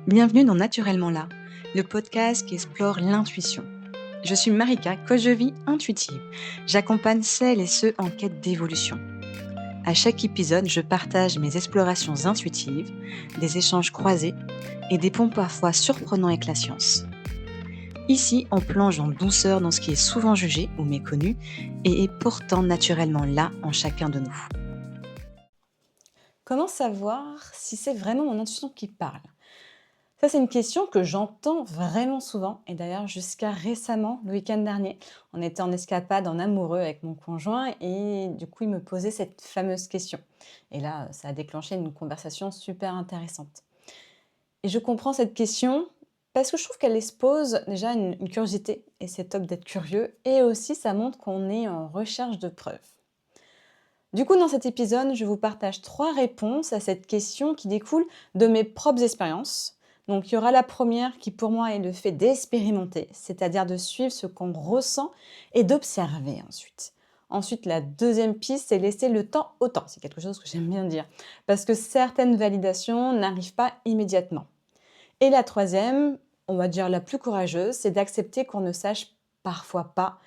Bienvenue dans Naturellement là, le podcast qui explore l'intuition. Je suis Marika, coach de vie intuitive. J'accompagne celles et ceux en quête d'évolution. À chaque épisode, je partage mes explorations intuitives, des échanges croisés et des ponts parfois surprenants avec la science. Ici, on plonge en douceur dans ce qui est souvent jugé ou méconnu et est pourtant naturellement là en chacun de nous. Comment savoir si c'est vraiment mon intuition qui parle? Ça, c'est une question que j'entends vraiment souvent et d'ailleurs jusqu'à récemment, le week-end dernier, on était en escapade en amoureux avec mon conjoint et du coup, il me posait cette fameuse question. Et là, ça a déclenché une conversation super intéressante. Et je comprends cette question parce que je trouve qu'elle expose déjà une curiosité et c'est top d'être curieux et aussi ça montre qu'on est en recherche de preuves. Du coup, dans cet épisode, je vous partage 3 réponses à cette question qui découlent de mes propres expériences. Donc, il y aura la première qui, pour moi, est le fait d'expérimenter, c'est-à-dire de suivre ce qu'on ressent et d'observer ensuite. Ensuite, la deuxième piste, c'est laisser le temps au temps. C'est quelque chose que j'aime bien dire, parce que certaines validations n'arrivent pas immédiatement. Et la troisième, on va dire la plus courageuse, c'est d'accepter qu'on ne sache parfois pas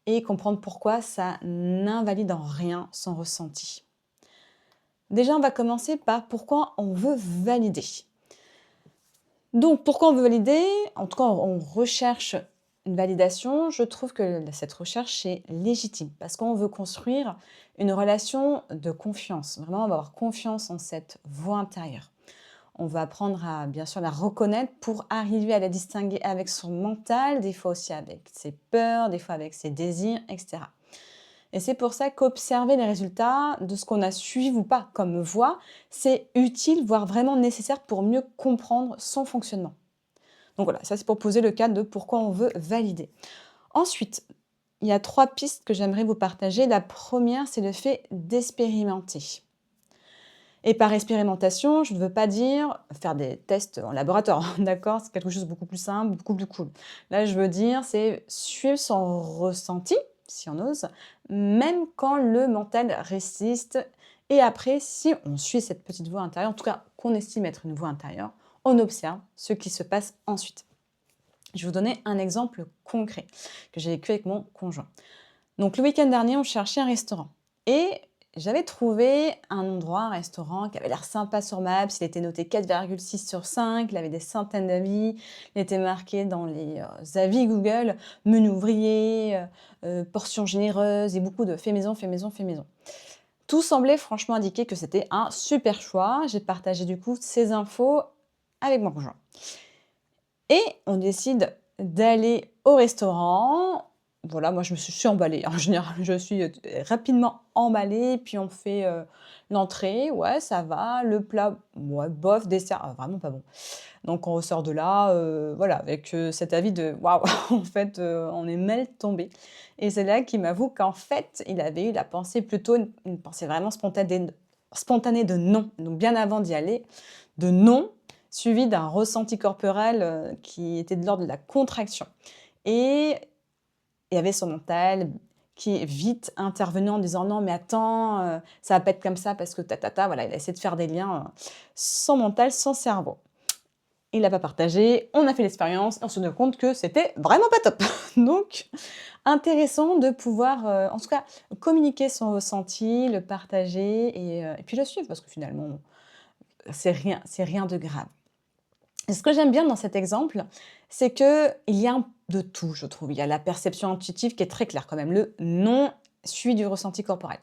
et comprendre pourquoi ça n'invalide en rien son ressenti. Déjà, on va commencer par pourquoi on veut valider. Donc, pourquoi on veut valider? En tout cas, on recherche une validation. Je trouve que cette recherche est légitime parce qu'on veut construire une relation de confiance. Vraiment, on va avoir confiance en cette voix intérieure. On va apprendre à, bien sûr, la reconnaître pour arriver à la distinguer avec son mental, des fois aussi avec ses peurs, des fois avec ses désirs, etc. Et c'est pour ça qu'observer les résultats de ce qu'on a suivi ou pas comme voie, c'est utile, voire vraiment nécessaire pour mieux comprendre son fonctionnement. Donc voilà, ça c'est pour poser le cadre de pourquoi on veut valider. Ensuite, il y a 3 pistes que j'aimerais vous partager. La première, c'est le fait d'expérimenter. Et par expérimentation, je ne veux pas dire faire des tests en laboratoire, d'accord? C'est quelque chose de beaucoup plus simple, beaucoup plus cool. Là, je veux dire, c'est suivre son ressenti, si on ose, même quand le mental résiste. Et après, si on suit cette petite voix intérieure, en tout cas qu'on estime être une voix intérieure, on observe ce qui se passe ensuite. Je vais vous donner un exemple concret que j'ai vécu avec mon conjoint. Donc le week-end dernier, on cherchait un restaurant. Et j'avais trouvé un endroit, un restaurant qui avait l'air sympa sur Maps. Il était noté 4,6 sur 5, il avait des centaines d'avis. Il était marqué dans les avis Google, menu ouvrier, portions généreuses et beaucoup de fait maison, fait maison, fait maison. Tout semblait franchement indiquer que c'était un super choix. J'ai partagé du coup ces infos avec mon conjoint. Et on décide d'aller au restaurant. Voilà, moi je me suis emballée. En général, je suis rapidement emballée. Puis on fait l'entrée, ouais, ça va. Le plat, ouais, bof, dessert, vraiment pas bon. Donc on ressort de là, voilà, avec cet avis de waouh, en fait, on est mal tombé. Et c'est là qu'il m'avoue qu'en fait, il avait eu la pensée plutôt, une pensée vraiment spontanée de non. Donc bien avant d'y aller, de non, suivi d'un ressenti corporel qui était de l'ordre de la contraction. Et il y avait son mental qui est vite intervenu en disant non mais attends, ça va pas être comme ça parce que voilà, il a essayé de faire des liens, son mental, son cerveau. Il l'a pas partagé, on a fait l'expérience et on se rend compte que c'était vraiment pas top. Donc intéressant de pouvoir, en tout cas communiquer son ressenti, le partager et puis le suivre parce que finalement c'est rien de grave. Et ce que j'aime bien dans cet exemple, c'est qu'il y a de tout, je trouve. Il y a la perception intuitive qui est très claire quand même. Le non suit du ressenti corporel.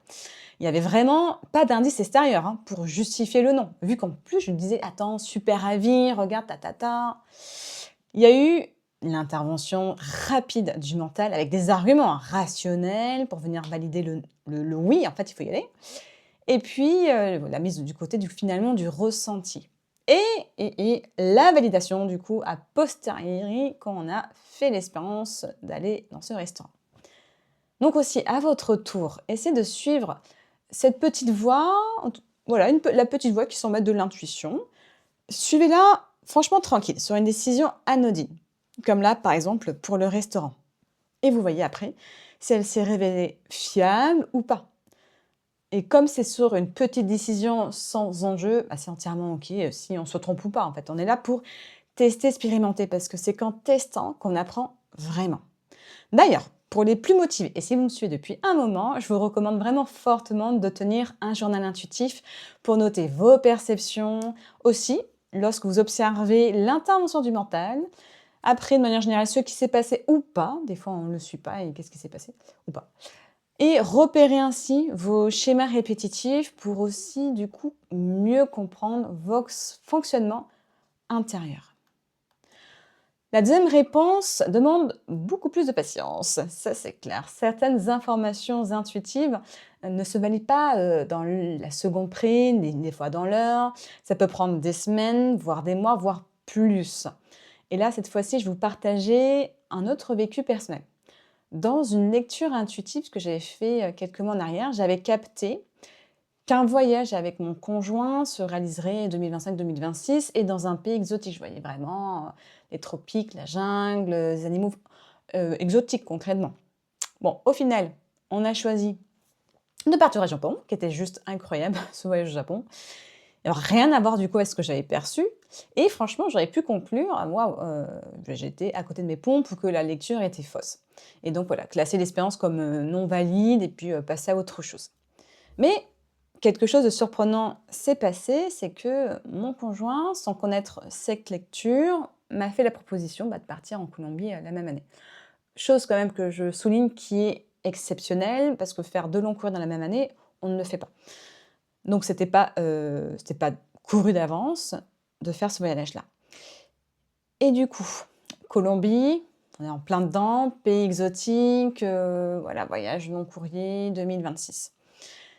Il n'y avait vraiment pas d'indice extérieur pour justifier le non. Vu qu'en plus, je lui disais, attends, super avis, regarde, Il y a eu l'intervention rapide du mental avec des arguments rationnels pour venir valider le oui, en fait, il faut y aller. Et puis, la mise du côté finalement du ressenti. Et la validation du coup a posteriori quand on a fait l'expérience d'aller dans ce restaurant. Donc aussi, à votre tour, essayez de suivre cette petite voix, voilà, la petite voix qui semble être de l'intuition. Suivez-la franchement tranquille, sur une décision anodine, comme là par exemple pour le restaurant. Et vous voyez après si elle s'est révélée fiable ou pas. Et comme c'est sur une petite décision sans enjeu, bah, c'est entièrement OK si on se trompe ou pas, en fait. On est là pour tester, expérimenter, parce que c'est qu'en testant qu'on apprend vraiment. D'ailleurs, pour les plus motivés, et si vous me suivez depuis un moment, je vous recommande vraiment fortement de tenir un journal intuitif pour noter vos perceptions. Aussi, lorsque vous observez l'intervention du mental, après, de manière générale, ce qui s'est passé ou pas, des fois on ne le suit pas, et qu'est-ce qui s'est passé ou pas. Et repérer ainsi vos schémas répétitifs pour aussi, du coup, mieux comprendre vos fonctionnements intérieurs. La deuxième réponse demande beaucoup plus de patience, ça c'est clair. Certaines informations intuitives ne se valident pas dans la seconde près, des fois dans l'heure. Ça peut prendre des semaines, voire des mois, voire plus. Et là, cette fois-ci, je vais vous partager un autre vécu personnel. Dans une lecture intuitive que j'avais fait quelques mois en arrière, j'avais capté qu'un voyage avec mon conjoint se réaliserait 2025-2026 et dans un pays exotique. Je voyais vraiment les tropiques, la jungle, les animaux exotiques concrètement. Bon, au final, on a choisi de partir au Japon, qui était juste incroyable, ce voyage au Japon. Alors, rien à voir du coup avec ce que j'avais perçu. Et franchement, j'aurais pu conclure, moi, j'étais à côté de mes pompes ou que la lecture était fausse. Et donc voilà, classer l'expérience comme non valide et puis passer à autre chose. Mais quelque chose de surprenant s'est passé, c'est que mon conjoint, sans connaître cette lecture, m'a fait la proposition de partir en Colombie la même année. Chose quand même que je souligne qui est exceptionnelle, parce que faire 2 longs cours dans la même année, on ne le fait pas. Donc c'était pas couru d'avance de faire ce voyage-là. Et du coup, Colombie, on est en plein dedans, pays exotique, voilà, voyage long courrier 2026.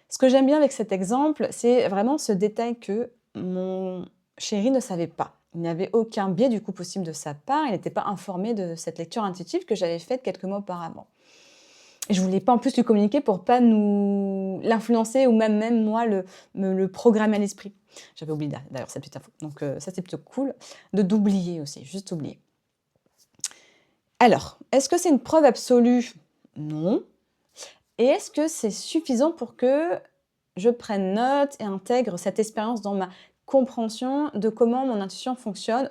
Ce que j'aime bien avec cet exemple, c'est vraiment ce détail que mon chéri ne savait pas. Il n'y avait aucun biais du coup possible de sa part, il n'était pas informé de cette lecture intuitive que j'avais faite quelques mois auparavant. Et je voulais pas en plus lui communiquer pour pas nous l'influencer ou même moi me le programmer à l'esprit. J'avais oublié d'ailleurs cette petite info. Donc ça c'est plutôt cool d'oublier aussi, juste oublier. Alors, est-ce que c'est une preuve absolue? Non. Et est-ce que c'est suffisant pour que je prenne note et intègre cette expérience dans ma compréhension de comment mon intuition fonctionne?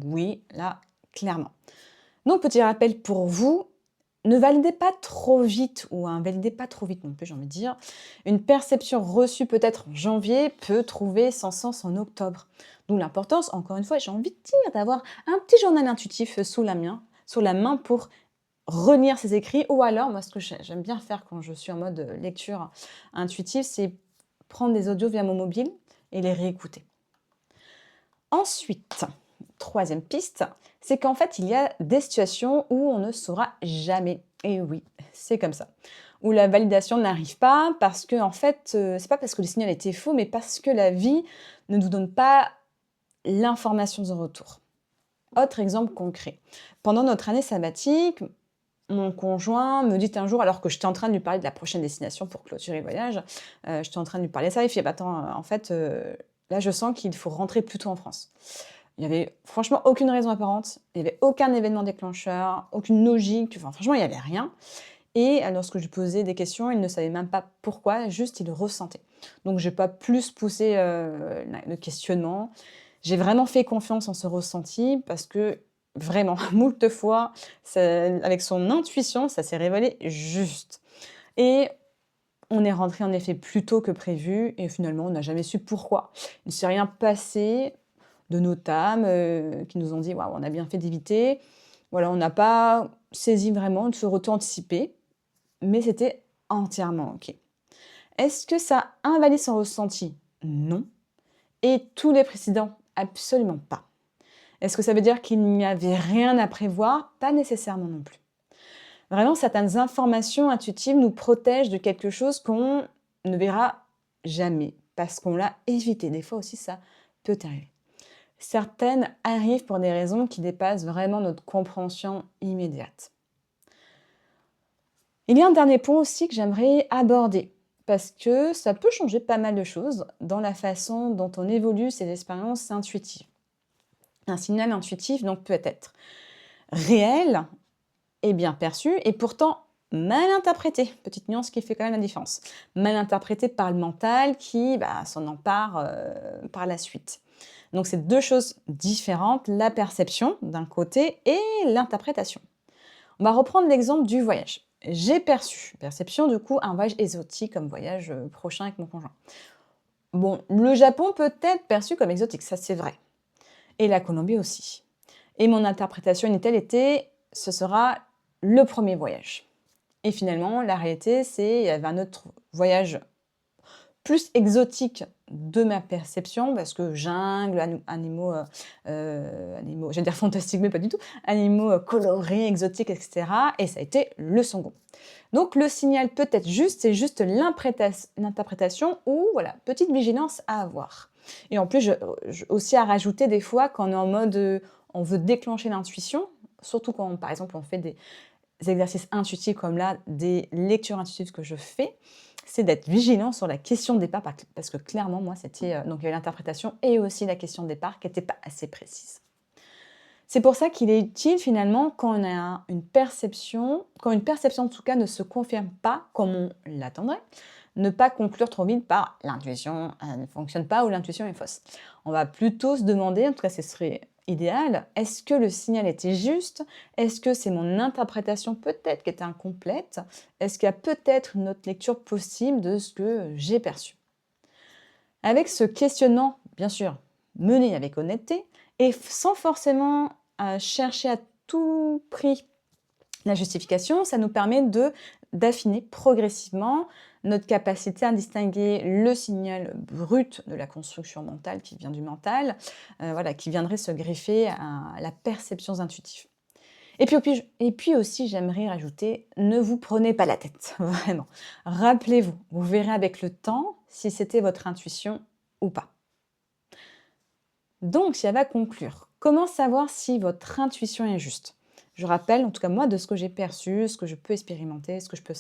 Oui, là, clairement. Donc, petit rappel pour vous, ne validez pas trop vite ou invalidez pas trop vite non plus, j'ai envie de dire. Une perception reçue peut-être en janvier peut trouver son sens en octobre. D'où l'importance, encore une fois, j'ai envie de dire, d'avoir un petit journal intuitif sous la main pour relire ses écrits, ou alors, moi, ce que j'aime bien faire quand je suis en mode lecture intuitive, c'est prendre des audios via mon mobile et les réécouter. Ensuite, troisième piste, c'est qu'en fait, il y a des situations où on ne saura jamais. Et oui, c'est comme ça. Où la validation n'arrive pas parce que, en fait, c'est pas parce que le signal était faux, mais parce que la vie ne nous donne pas l'information de retour. Autre exemple concret. Pendant notre année sabbatique, mon conjoint me dit un jour, alors que j'étais en train de lui parler de la prochaine destination pour clôturer le voyage, j'étais en train de lui parler de ça, il fait: «Bah, attends, en fait, là, je sens qu'il faut rentrer plus tôt en France». Il y avait franchement aucune raison apparente, il y avait aucun événement déclencheur, aucune logique, enfin franchement, il y avait rien. Et lorsque je lui posais des questions, il ne savait même pas pourquoi, juste il le ressentait. Donc j'ai pas plus poussé, le questionnement. J'ai vraiment fait confiance en ce ressenti parce que vraiment, moult fois, avec son intuition, ça s'est révélé juste. Et on est rentré en effet plus tôt que prévu et finalement, on n'a jamais su pourquoi. Il ne s'est rien passé de notable, qui nous ont dit: «Waouh, on a bien fait d'éviter». Voilà, on n'a pas saisi vraiment de ce retour anticipé, mais c'était entièrement OK. Est-ce que ça invalide son ressenti? Non. Et tous les précédents? Absolument pas. Est-ce que ça veut dire qu'il n'y avait rien à prévoir? Pas nécessairement non plus. Vraiment, certaines informations intuitives nous protègent de quelque chose qu'on ne verra jamais, parce qu'on l'a évité. Des fois aussi, ça peut arriver. Certaines arrivent pour des raisons qui dépassent vraiment notre compréhension immédiate. Il y a un dernier point aussi que j'aimerais aborder, parce que ça peut changer pas mal de choses dans la façon dont on évolue ces expériences intuitives. Un signal intuitif donc peut être réel et bien perçu, et pourtant mal interprété. Petite nuance qui fait quand même la différence. Mal interprété par le mental qui s'en empare par la suite. Donc c'est deux choses différentes, la perception d'un côté et l'interprétation. On va reprendre l'exemple du voyage. J'ai perçu, perception du coup, un voyage exotique comme voyage prochain avec mon conjoint. Bon, le Japon peut être perçu comme exotique, ça c'est vrai. Et la Colombie aussi. Et mon interprétation initiale était, ce sera le premier voyage. Et finalement, la réalité, c'est il y avait un autre voyage plus exotique de ma perception, parce que jungle, animaux, j'allais dire fantastiques, mais pas du tout, animaux colorés, exotiques, etc. Et ça a été le Sangon. Donc le signal peut être juste, c'est juste l'interprétation ou voilà, petite vigilance à avoir. Et en plus, aussi à rajouter des fois quand on est en mode, on veut déclencher l'intuition, surtout quand par exemple on fait des exercices intuitifs comme là, des lectures intuitives que je fais, c'est d'être vigilant sur la question de départ parce que clairement moi c'était, donc il y a l'interprétation et aussi la question de départ qui n'était pas assez précise. C'est pour ça qu'il est utile finalement quand on a une perception en tout cas ne se confirme pas comme on l'attendrait, ne pas conclure trop vite par l'intuition ne fonctionne pas ou l'intuition est fausse. On va plutôt se demander, en tout cas ce serait idéal, est-ce que le signal était juste? Est-ce que c'est mon interprétation peut-être qui était incomplète? Est-ce qu'il y a peut-être une autre lecture possible de ce que j'ai perçu? Avec ce questionnement, bien sûr, mené avec honnêteté et sans forcément chercher à tout prix la justification, ça nous permet d'affiner progressivement notre capacité à distinguer le signal brut de la construction mentale qui vient du mental, qui viendrait se greffer à la perception intuitive. Et puis aussi, j'aimerais rajouter, ne vous prenez pas la tête, vraiment. Rappelez-vous, vous verrez avec le temps si c'était votre intuition ou pas. Donc, si elle va conclure, comment savoir si votre intuition est juste? Je rappelle, en tout cas moi, de ce que j'ai perçu, ce que je peux expérimenter, ce que je peux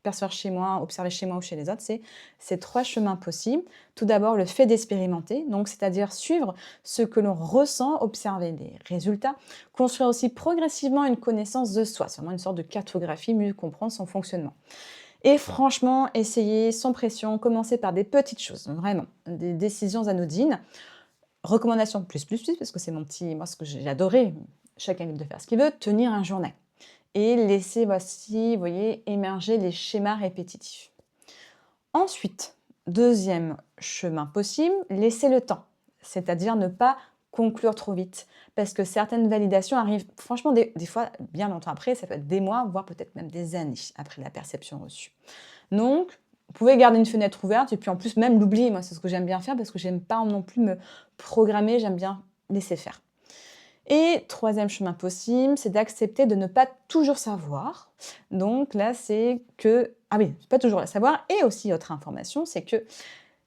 percevoir chez moi, observer chez moi ou chez les autres, c'est ces trois chemins possibles. Tout d'abord, le fait d'expérimenter, donc c'est-à-dire suivre ce que l'on ressent, observer les résultats, construire aussi progressivement une connaissance de soi, c'est vraiment une sorte de cartographie, mieux comprendre son fonctionnement. Et franchement, essayer sans pression, commencer par des petites choses, vraiment, des décisions anodines. Recommandation plus, parce que c'est moi ce que j'ai adoré, chacun est libre de faire ce qu'il veut, tenir un journal. Et laisser, voici, vous voyez, émerger les schémas répétitifs. Ensuite, deuxième chemin possible, laisser le temps. C'est-à-dire ne pas conclure trop vite. Parce que certaines validations arrivent, franchement, des fois, bien longtemps après, ça peut être des mois, voire peut-être même des années après la perception reçue. Donc, vous pouvez garder une fenêtre ouverte et puis en plus même l'oublier. Moi, c'est ce que j'aime bien faire parce que j'aime pas non plus me programmer, j'aime bien laisser faire. Et troisième chemin possible, c'est d'accepter de ne pas toujours savoir. Donc là, c'est que, pas toujours la savoir. Et aussi autre information, c'est que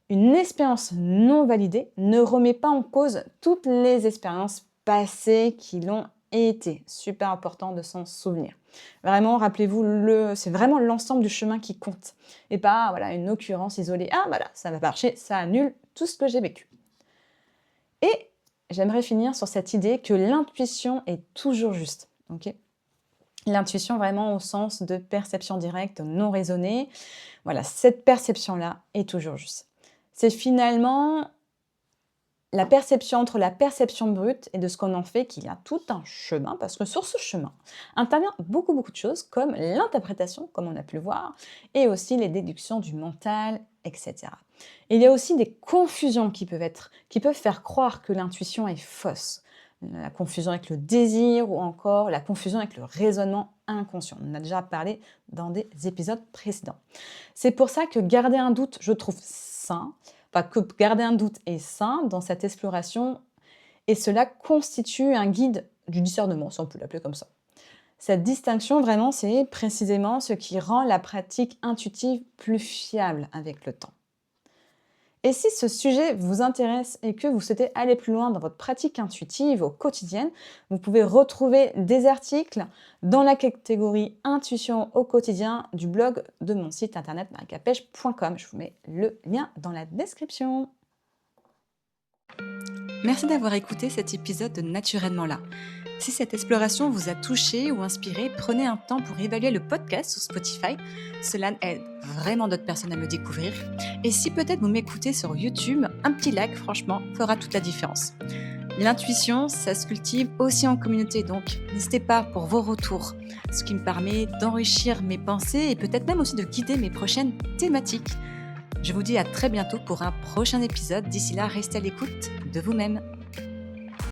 une expérience non validée ne remet pas en cause toutes les expériences passées qui l'ont été. Super important de s'en souvenir. Vraiment, rappelez-vous, c'est vraiment l'ensemble du chemin qui compte. Et pas une occurrence isolée. Ah voilà, ça va marcher, ça annule tout ce que j'ai vécu. Et j'aimerais finir sur cette idée que l'intuition est toujours juste. Okay, l'intuition vraiment au sens de perception directe, non raisonnée. Voilà, cette perception-là est toujours juste. C'est finalement la perception entre la perception brute et de ce qu'on en fait qu'il y a tout un chemin, parce que sur ce chemin intervient beaucoup de choses, comme l'interprétation, comme on a pu le voir, et aussi les déductions du mental, etc. Et il y a aussi des confusions qui peuvent faire croire que l'intuition est fausse. La confusion avec le désir ou encore la confusion avec le raisonnement inconscient. On en a déjà parlé dans des épisodes précédents. C'est pour ça que garder un doute, je trouve sain, que garder un doute est sain dans cette exploration et cela constitue un guide du discernement, si on peut l'appeler comme ça. Cette distinction, vraiment, c'est précisément ce qui rend la pratique intuitive plus fiable avec le temps. Et si ce sujet vous intéresse et que vous souhaitez aller plus loin dans votre pratique intuitive au quotidien, vous pouvez retrouver des articles dans la catégorie Intuition au quotidien du blog de mon site internet maricapech.com. Je vous mets le lien dans la description. Merci d'avoir écouté cet épisode de Naturellement là. Si cette exploration vous a touché ou inspiré, prenez un temps pour évaluer le podcast sur Spotify. Cela aide vraiment d'autres personnes à me découvrir. Et si peut-être vous m'écoutez sur YouTube, un petit like, franchement, fera toute la différence. L'intuition, ça se cultive aussi en communauté, donc n'hésitez pas pour vos retours, ce qui me permet d'enrichir mes pensées et peut-être même aussi de guider mes prochaines thématiques. Je vous dis à très bientôt pour un prochain épisode. D'ici là, restez à l'écoute de vous-même.